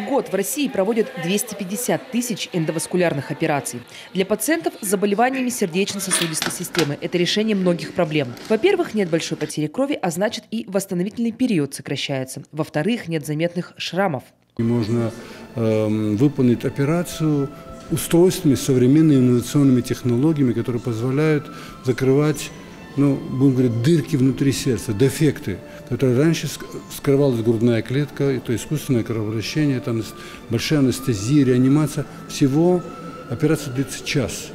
В год в России проводят 250 тысяч эндоваскулярных операций. Для пациентов с заболеваниями сердечно-сосудистой системы это решение многих проблем. Во-первых, нет большой потери крови, а значит и восстановительный период сокращается. Во-вторых, нет заметных шрамов. Можно выполнить операцию устройствами, современными инновационными технологиями, которые позволяют закрывать, будем говорить, дырки внутри сердца, дефекты, которые раньше скрывалась грудная клетка, это искусственное кровообращение, там большая анестезия, реанимация. Всего операция длится час.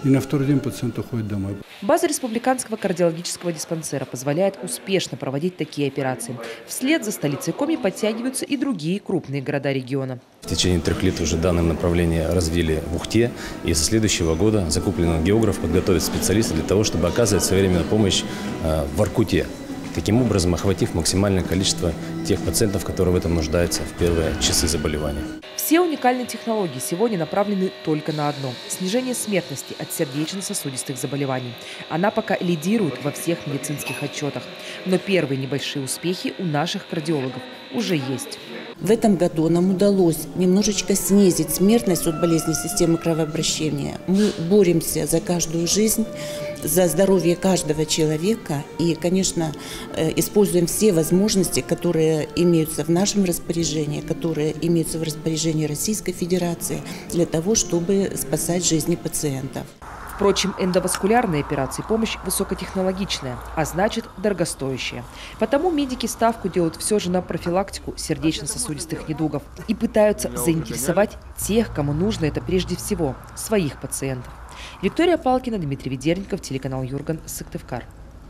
И на второй день пациент уходит домой. База Республиканского кардиологического диспансера позволяет успешно проводить такие операции. Вслед за столицей Коми подтягиваются и другие крупные города региона. В течение 3 лет уже данное направление развили в Ухте. И со следующего года закуплен ангиограф, подготовят специалисты для того, чтобы оказывать своевременную помощь в Воркуте. Таким образом, охватив максимальное количество тех пациентов, которые в этом нуждаются в первые часы заболевания. Все уникальные технологии сегодня направлены только на одно – снижение смертности от сердечно-сосудистых заболеваний. Она пока лидирует во всех медицинских отчетах. Но первые небольшие успехи у наших кардиологов уже есть. В этом году нам удалось немножечко снизить смертность от болезни системы кровообращения. Мы боремся за каждую жизнь, за здоровье каждого человека и, конечно, используем все возможности, которые имеются в нашем распоряжении, которые имеются в распоряжении Российской Федерации для того, чтобы спасать жизни пациентов. Впрочем, эндоваскулярные операции – помощь высокотехнологичная, а значит дорогостоящая. Потому медики ставку делают все же на профилактику сердечно-сосудистых недугов и пытаются заинтересовать тех, кому нужно это прежде всего – своих пациентов. Виктория Палкина, Дмитрий Ведерников, телеканал Юрган, Сыктывкар.